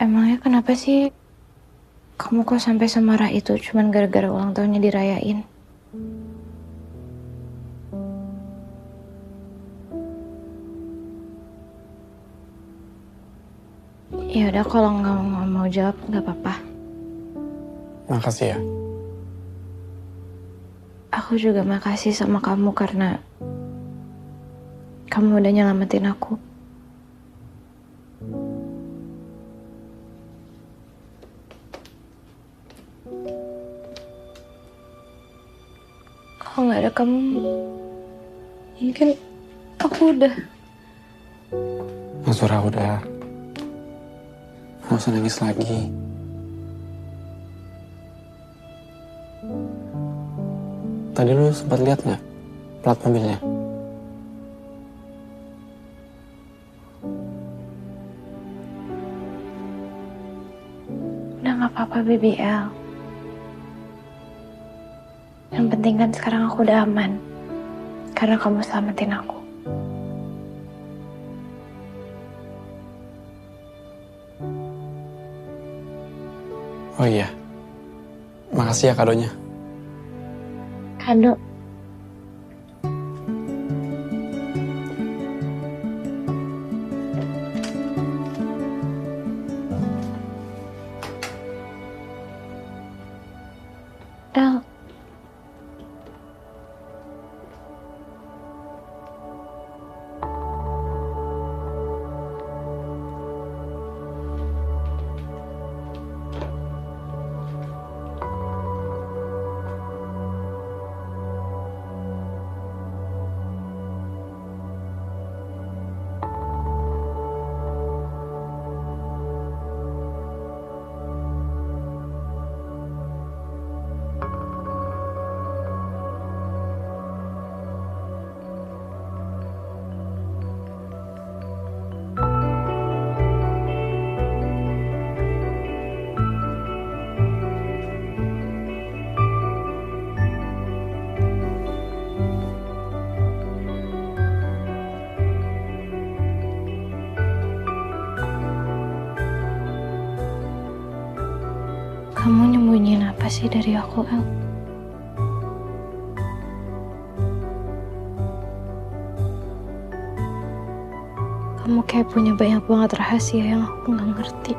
Emangnya kenapa sih kamu kok sampai semarah itu cuman gara-gara ulang tahunnya dirayain? Ya udah kalau nggak mau jawab nggak apa-apa. Makasih ya. Aku juga makasih sama kamu karena kamu udah nyelamatin aku. Kalau nggak ada kamu, mungkin aku udah. Mas Surah udah. Gak usah nangis lagi. Tadi lu sempat lihat nggak plat mobilnya? Udah nggak apa-apa BBL. Yang penting kan sekarang aku udah aman. Karena kamu selamatin aku. Oh iya. Makasih ya kadonya. Kado. El, kamu nyembunyiin apa sih dari aku, El? Kamu kayak punya banyak banget rahasia yang aku nggak ngerti.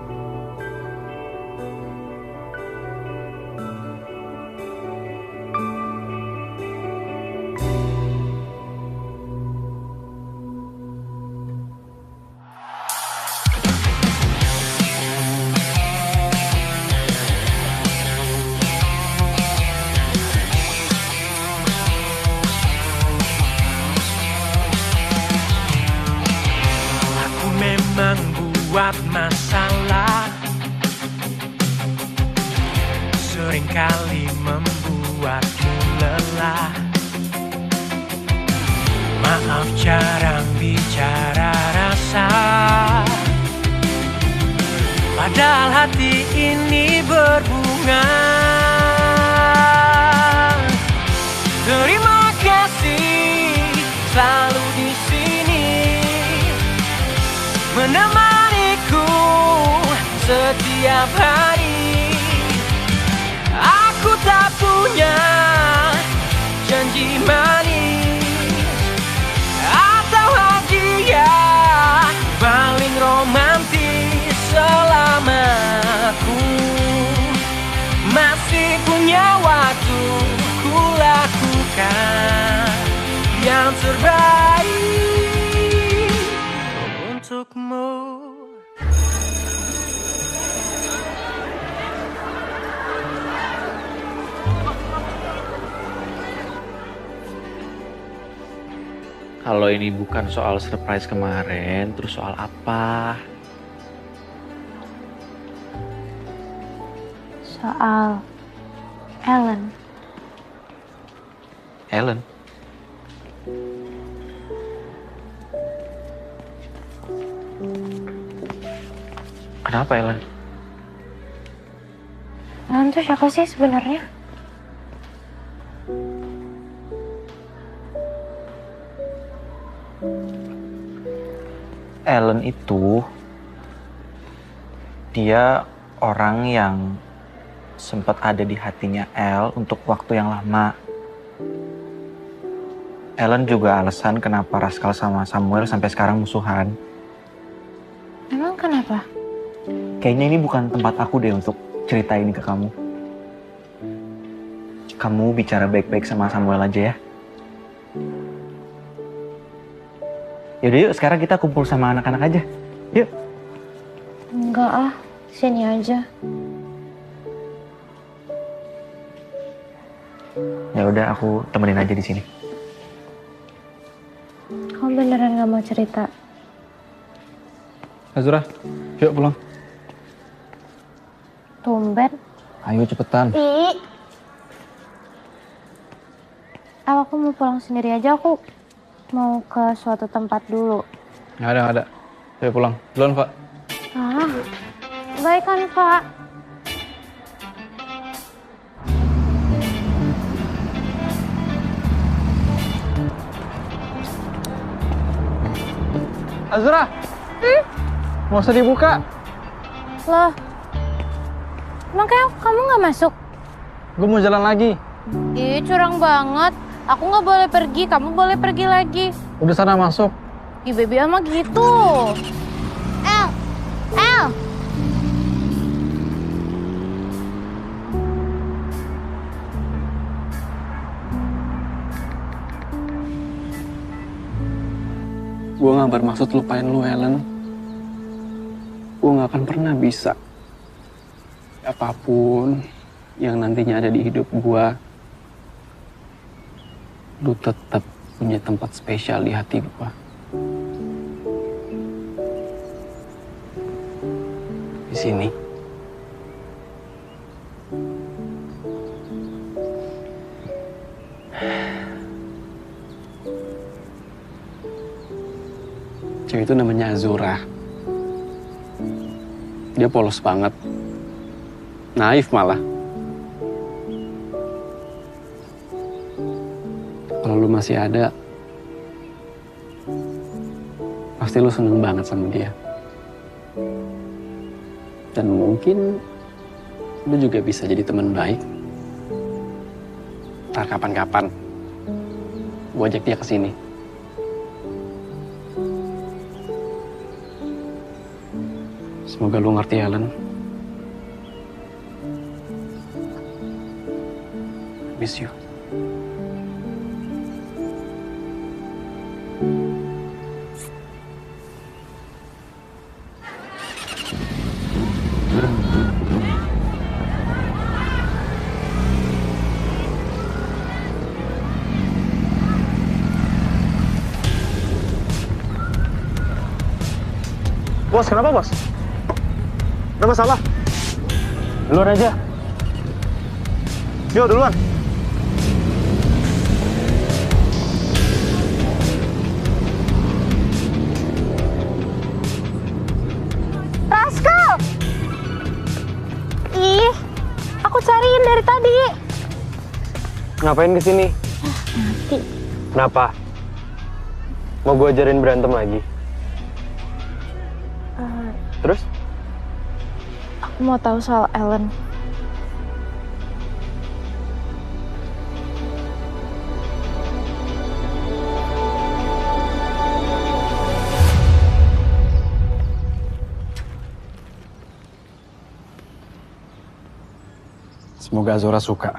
Aku memang buat masalah, seringkali membuatmu lelah. Maaf jarang bicara rasa, padahal hati ini berbunga. Terima kasih selalu di sini menemaniku setiap hari. Aku tak punya janji manis atau hadiah paling romantis selama aku masih punya waktu. Ku lakukan yang terbaik untukmu. Kalau ini bukan soal surprise kemarin, terus soal apa? Soal Ellen. Ellen? Kenapa Ellen? Ellen tuh siapa sih sebenarnya? Ellen itu Dia orang yang sempat ada di hatinya El untuk waktu yang lama. Ellen juga alasan kenapa Raskal sama Samuel sampai sekarang musuhan. Emang kenapa? Kayaknya ini bukan tempat aku deh untuk cerita ini ke kamu. Kamu bicara baik-baik sama Samuel aja ya. Yaudah yuk, sekarang kita kumpul sama anak-anak aja. Yuk. Enggak ah, sini aja. Ya udah, aku temenin aja di sini. Kamu beneran gak mau cerita? Azura, yuk pulang. Tumben. Ayo cepetan. Aku mau pulang sendiri aja, aku mau ke suatu tempat dulu. Nggak ada. Ayo pulang. Duluan, Pak. Ah, baik kan, Pak? Azura! Mau usah dibuka. Loh, emang kayak kamu nggak masuk? Gue mau jalan lagi. Ih, curang banget. Aku nggak boleh pergi, kamu boleh pergi lagi. Udah sana masuk. Ih, baby ama gitu. El! Gue gak bermaksud lupain lu, Ellen. Gue gak akan pernah bisa. Apapun yang nantinya ada di hidup gue, lu tetap punya tempat spesial di hati gue. Di sini. Cewek itu namanya Azura. Dia polos banget. Naif malah. Kalau lu masih ada, pasti lu seneng banget sama dia. Dan mungkin lu juga bisa jadi teman baik. Ntar kapan-kapan, gua ajak dia ke sini. Semoga lu ngerti, Ellen. Miss you. Bos, kenapa bos? Ada masalah? Duluan aja. Yuk, duluan. Raskal! Ih, aku cariin dari tadi. Ngapain kesini? Mati. Kenapa? Mau gue ajarin berantem lagi? Terus? Aku mau tahu soal Ellen. Semoga Azura suka.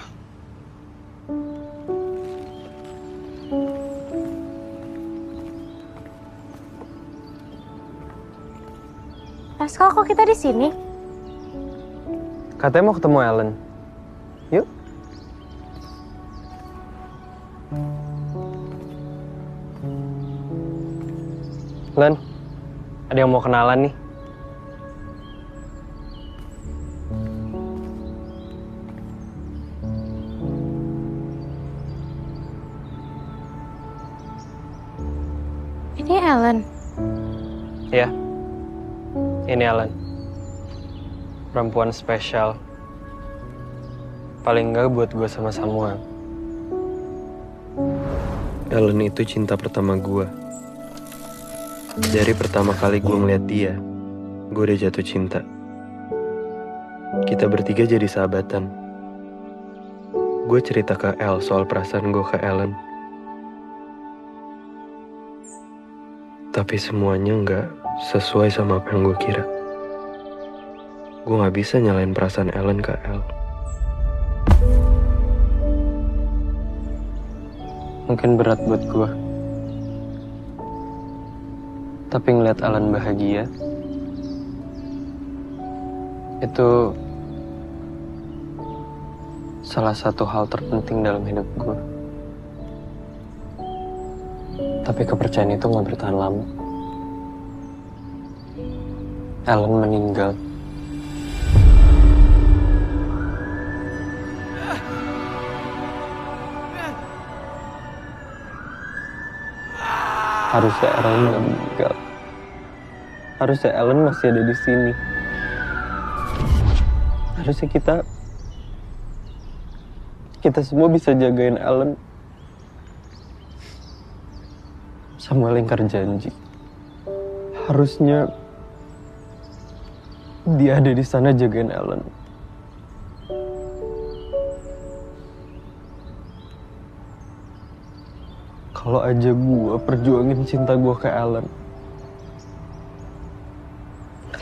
Raskal, kok kita di sini? Katanya mau ketemu Ellen. Yuk. Len, ada yang mau kenalan nih. Ini Ellen. Ya, ini Ellen. Perempuan spesial. Paling enggak buat gue sama Samuel. Ellen itu cinta pertama gue. Dari pertama kali gue ngeliat dia, gue udah jatuh cinta. kita bertiga jadi sahabatan. Gue cerita ke El soal perasaan gue ke Ellen. Tapi semuanya nggak sesuai sama apa yang gue kira. Gue nggak bisa nyalain perasaan Ellen ke El. Mungkin berat buat gue. Tapi ngeliat Ellen bahagia, itu salah satu hal terpenting dalam hidup gue. Tapi kepercayaan itu nggak bertahan lama. Ellen meninggal. Harusnya Ellen nggak meninggal. Harusnya Ellen masih ada di sini. Harusnya kita semua bisa jagain Ellen. Samuel ingkar janji. Harusnya dia ada di sana jagain Ellen. Kalau aja gue perjuangin cinta gue ke Ellen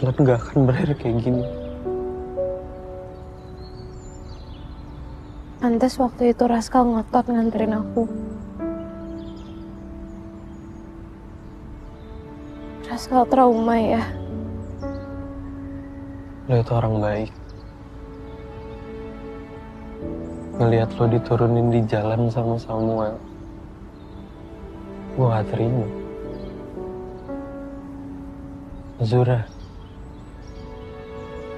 gak akan berakhir kayak gini. Pantes waktu itu Raskal ngotot nganterin aku. Raskal trauma ya. Lo itu orang baik. Ngeliat lo diturunin di jalan sama Samuel, gue gak terima. Zura,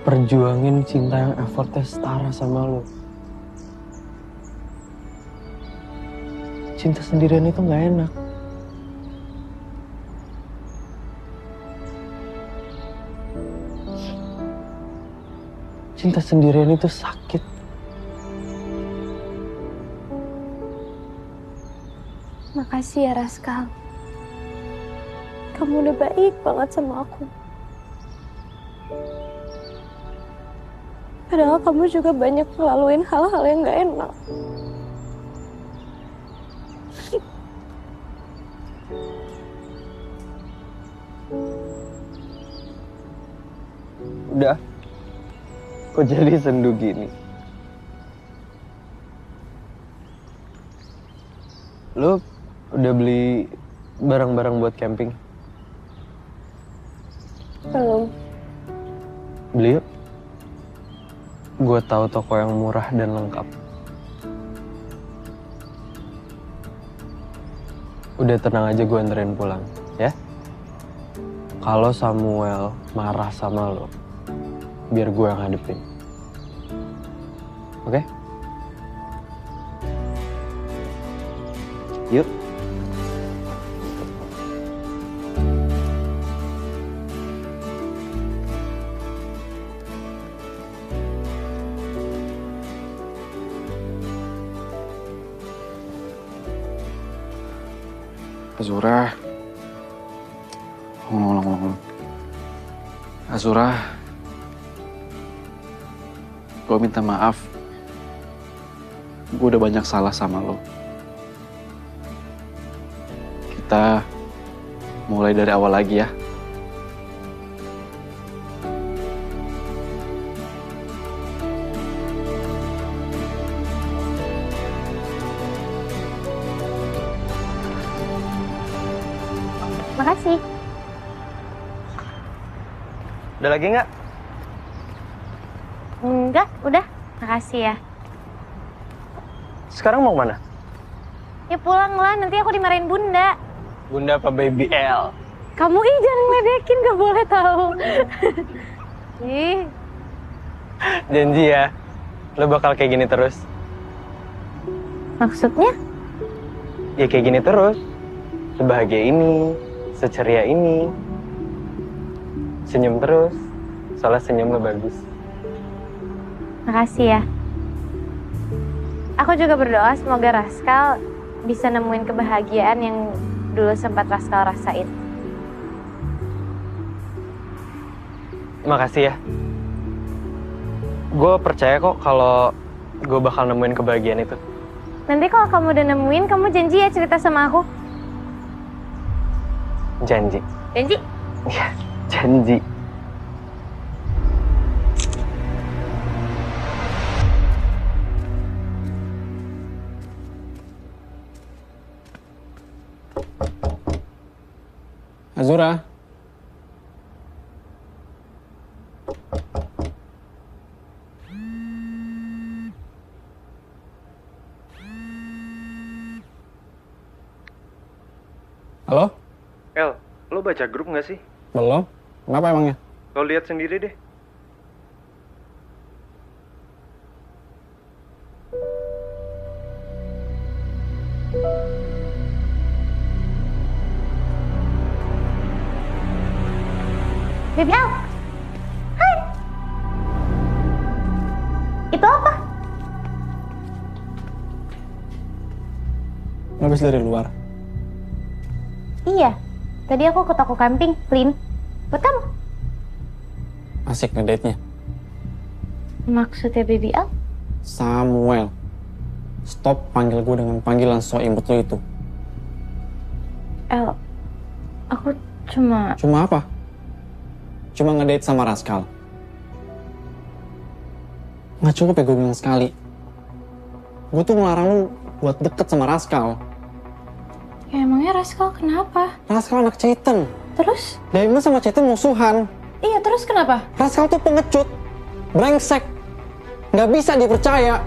perjuangin cinta yang effortnya setara sama lo. Cinta sendirian itu gak enak. Cinta sendirian itu sakit. Makasih ya Raskal. Kamu udah baik banget sama aku. Padahal kamu juga banyak ngelaluin hal-hal yang gak enak. Udah, kok jadi sendu gini? Lo udah beli barang-barang buat camping? Belum. Beli yuk. Gue tahu toko yang murah dan lengkap. Udah tenang aja, gue anterin pulang, ya. Kalau Samuel marah sama lo, biar gue yang hadepin. Oke? Yuk. Azura. Ngomong. Azura. Gue minta maaf. Gue udah banyak salah sama lo. Kita mulai dari awal lagi ya. Makasih. Udah lagi nggak? Enggak, udah. Makasih ya. Sekarang mau kemana? Ya pulang lah, nanti aku dimarahin bunda. Bunda apa baby L? Kamu jangan ngeledekin, gak boleh tahu. Ih, Janji ya, lo bakal kayak gini terus. maksudnya? Ya kayak gini terus. Sebahagia ini, seceria ini. Senyum terus, soalnya senyum lo bagus. Makasih ya. Aku juga berdoa semoga Raskal bisa nemuin kebahagiaan yang dulu sempat Raskal rasain. Makasih ya. Gue percaya kok kalau gue bakal nemuin kebahagiaan itu. Nanti kalau kamu udah nemuin, kamu janji ya cerita sama aku. Janji. Janji? Iya, janji. Azura. Halo? El, lo baca grup nggak sih? Belum? Kenapa emangnya? Lo lihat sendiri deh. Baby Al. Hai. Itu apa? Habis dari luar. Iya. Tadi aku ke toko camping, Lin. Buat kamu. Asik ngedate-nya. Maksudnya Baby Al? Samuel. Stop panggil gue dengan panggilan so imut lo itu. El, aku cuma... Cuma apa? Cuma ngedate sama Raskal. Nggak cukup ya gue bilang sekali. Gue tuh ngelarang lu buat deket sama Raskal. Ya emangnya Raskal kenapa? Raskal anak Ceyten. Terus? Daimler sama Ceyten musuhan. Iya, terus kenapa? Raskal tuh pengecut. Brengsek. Nggak bisa dipercaya.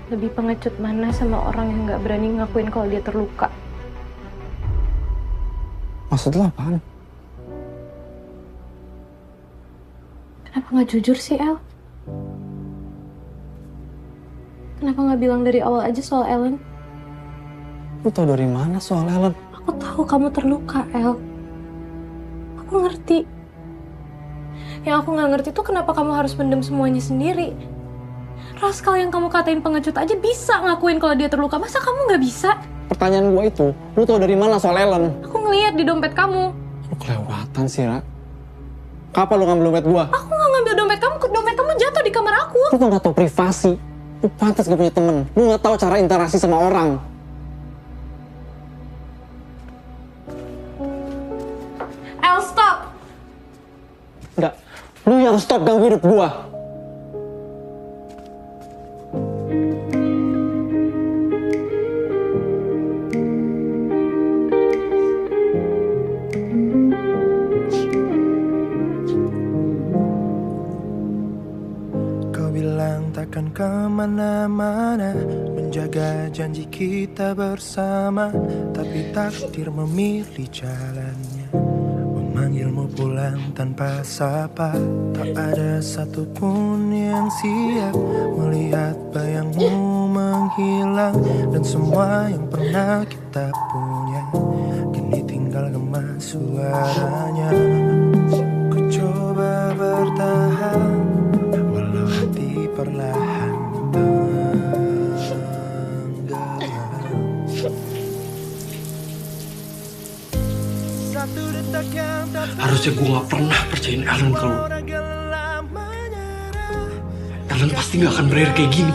Lebih pengecut mana sama orang yang nggak berani ngakuin kalau dia terluka? Maksud lo apaan? Kenapa nggak jujur sih, El? Kenapa nggak bilang dari awal aja soal Ellen? Lu tau dari mana soal Ellen? Aku tahu kamu terluka, El. Aku ngerti. Yang aku nggak ngerti tuh kenapa kamu harus mendem semuanya sendiri. Raskal yang kamu katain pengecut aja bisa ngakuin kalau dia terluka. Masa kamu nggak bisa? Pertanyaan gue itu, lu tau dari mana soal Ellen? Aku ngeliat di dompet kamu. Lu kelewatan sih, Ra. Kapan lu ngambil dompet gua? Aku nggak ngambil dompet kamu. Dompet kamu jatuh di kamar aku. Lu tuh gak tau privasi. Lu pantas gak punya temen. Lu gak tau cara interaksi sama orang. El, stop! Enggak. Lu yang stop ganggu hidup gua. Kau bilang takkan kemana-mana, menjaga janji kita bersama. Tapi takdir memilih jalannya, memanggilmu pulang tanpa sapa. Tak ada satupun yang siap melihat bayangmu menghilang. Dan semua yang pernah kita punya kini tinggal gema suaranya. Ku coba bertahan walau hati perlahan tenggelam. Satu detak yang tak Harusnya gue gak pernah percayain Ellen kalau Ellen pasti gak akan berakhir kayak gini.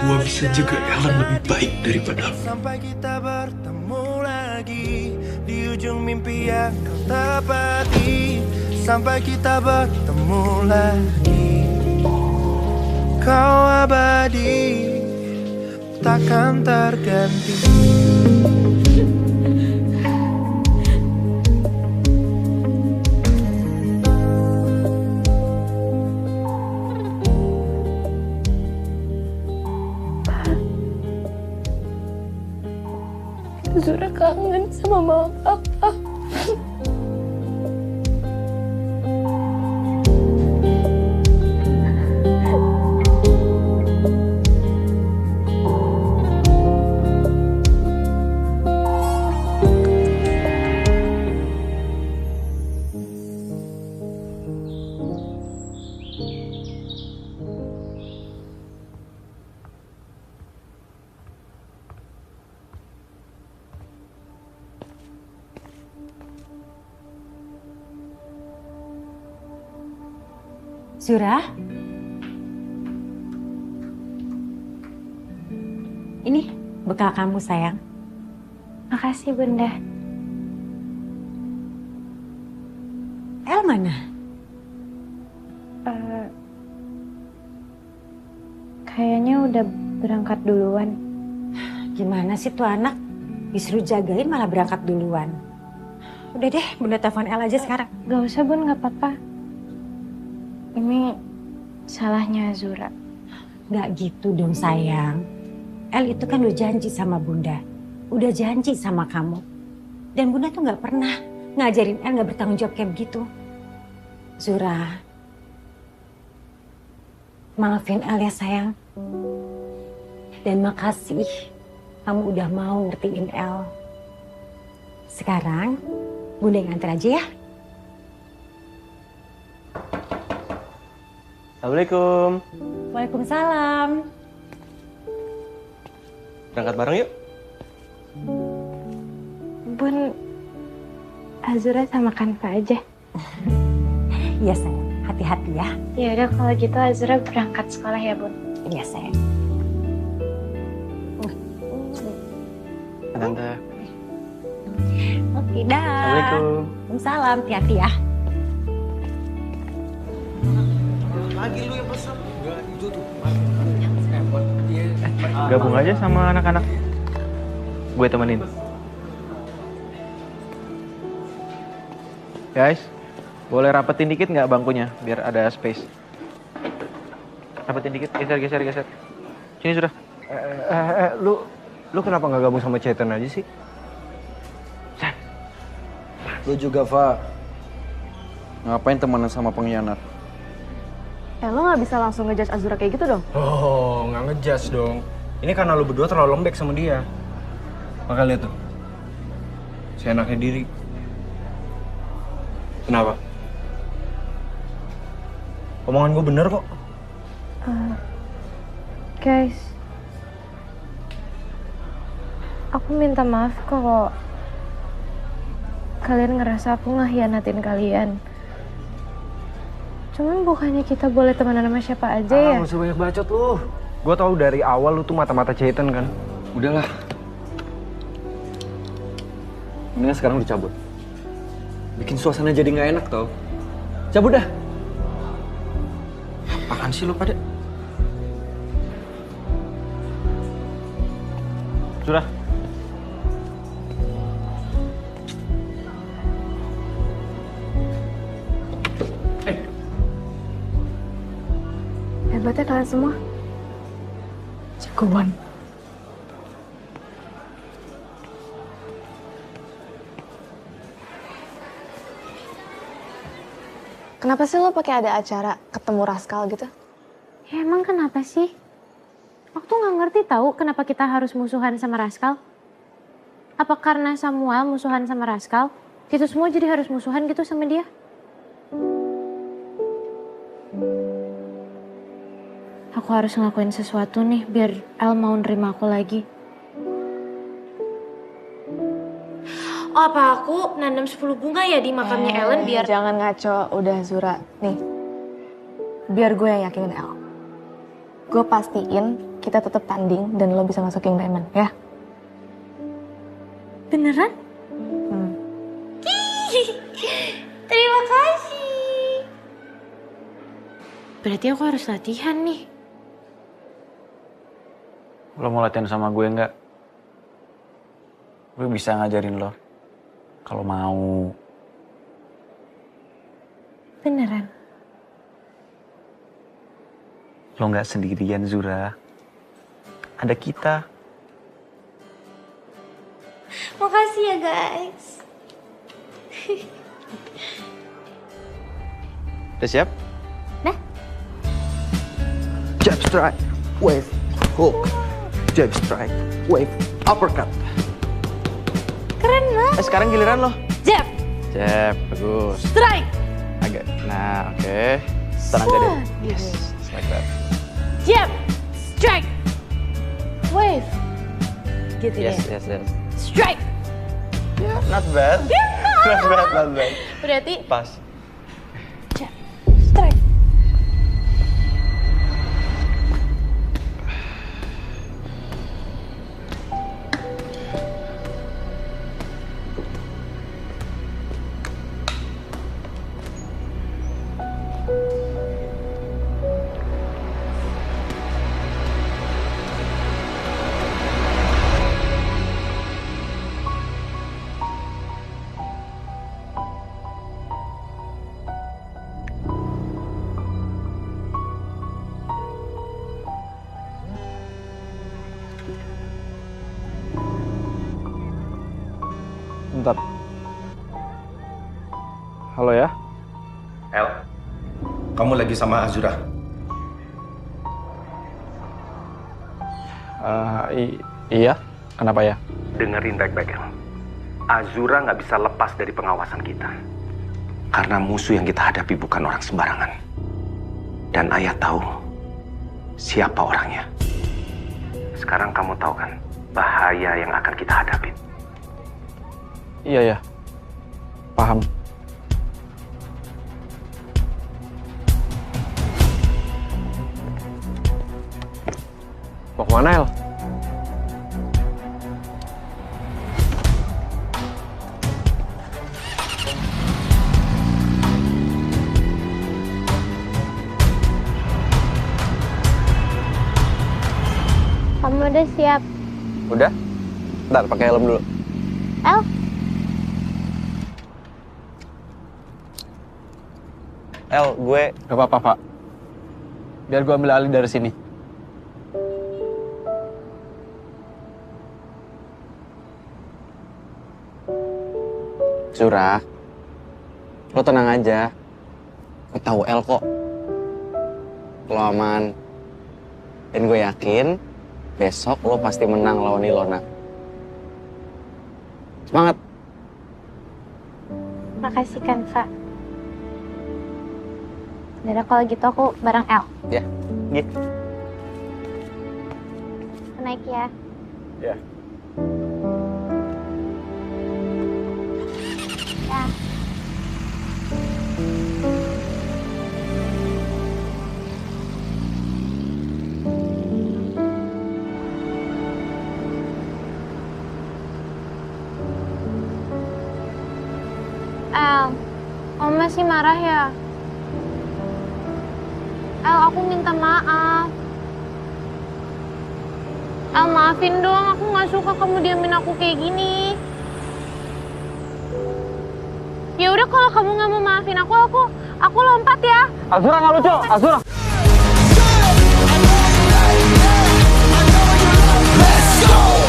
Gue bisa jaga Ellen lebih baik daripada lu. sampai kita bertemu lagi di ujung mimpi yang kau tepati. Sampai kita bertemu lagi, kau abadi takkan terganti. Zura kangen sama mama papa. Zura? Ini bekal kamu, sayang. Makasih, Bunda. El mana? Kayaknya udah berangkat duluan. Gimana sih tuh anak? Disuruh jagain malah berangkat duluan. Udah deh, Bunda telepon El aja sekarang. Gak usah, Bun, gak apa-apa. Ini salahnya Zura. Gak gitu dong, sayang. El itu kan udah janji sama Bunda. Udah janji sama kamu. Dan Bunda tuh gak pernah ngajarin El gak bertanggung jawab kayak begitu. Zura, maafin El ya, sayang. Dan makasih kamu udah mau ngertiin El. Sekarang Bunda yang antar aja ya. Assalamualaikum. Waalaikumsalam. Berangkat bareng yuk. Bun, Azura sama Kanva aja. Iya, sayang. Hati-hati ya. Ya udah kalau gitu Azura berangkat sekolah ya, Bun. Iya, sayang. Tante. Oke, dah. Assalamualaikum. Waalaikumsalam. Hati-hati ya. Gabung aja sama anak-anak. Gue temenin. Guys, boleh rapetin dikit nggak bangkunya biar ada space. Rapetin dikit, geser. Sini sudah. Lu kenapa nggak gabung sama Chetan aja sih? Lu juga, Fa. Ngapain temenan sama pengkhianat? Lo gak bisa langsung ngejudge Azura kayak gitu dong? Oh, nggak ngejudge dong. Ini karena lu berdua terlalu lembek sama dia. Maka lihat tuh. Si anaknya diri. Kenapa? Omongan gue bener kok. Guys, aku minta maaf kalau kalian ngerasa aku ngehianatin kalian. Cuman bukannya kita boleh temenan sama siapa aja ya? Gak usah banyak bacot lu. Gue tau dari awal lu tuh mata-mata Chetan kan. Udahlah. Mendingan sekarang lu cabut. Bikin suasana jadi gak enak tau. Cabut dah. Apaan sih lu pada? Sudah. Hebatnya kalian semua. Jagoan. Kenapa sih lo pakai ada acara ketemu Raskal gitu? Ya emang kenapa sih? Aku tuh nggak ngerti tahu kenapa kita harus musuhan sama Raskal. Apa karena Samuel musuhan sama Raskal? Kita semua jadi harus musuhan gitu sama dia? Aku harus ngelakuin sesuatu nih biar El mau nerima aku lagi. Oh, apa aku nanam 10 bunga ya di makamnya Ellen biar... Jangan ngaco, udah Zura. Nih, biar gue yang yakinin El. Gue pastiin kita tetap tanding dan lo bisa masuk King Diamond, ya? Beneran? Terima kasih. Berarti aku harus latihan nih. Lo mau latihan sama gue nggak? Gue bisa ngajarin lo. Kalau mau. Beneran? Lo nggak sendirian, Zura. Ada kita. Makasih ya, guys. Udah siap? Nah. Jab strike, wave, hook. Jab strike, wave, uppercut. Keren banget. Sekarang giliran lo. Jab. Jab, bagus. Strike. Agak, nah oke. Tenang gak deh. Yes, like that. Jab. Strike. Wave. Gitu Yes, ya. yes, yes. Strike. Yeah, not bad. Not bad, not bad. Berarti Pas. jab. Strike. Bentar. Halo ya? El, kamu lagi sama Azura? Iya, kenapa ya? Dengerin baik-baik, El. Azura nggak bisa lepas dari pengawasan kita. Karena musuh yang kita hadapi bukan orang sembarangan. Dan ayah tahu siapa orangnya. Sekarang kamu tahu kan bahaya yang akan kita hadapi. Iya ya, paham. Mau kemana, El? Kamu udah siap? Udah? Ntar pakai helm dulu. El? El, gue... Gak apa-apa, Pak. Biar gue ambil alih dari sini. Zura, lo tenang aja. Gue tahu El kok. Lo aman. Dan gue yakin besok lo pasti menang lawan Ilona. Semangat. Makasih kan, Kak. Yaudah kalau gitu aku bareng El. Ya, gitu. Naik ya. Ya. Ya. El, kamu masih marah ya? El, aku minta maaf. El, maafin dong, aku gak suka kamu diamin aku kayak gini. Ya udah kalau kamu nggak mau maafin aku lompat ya. Azura nggak lucu, Azura. Let's go!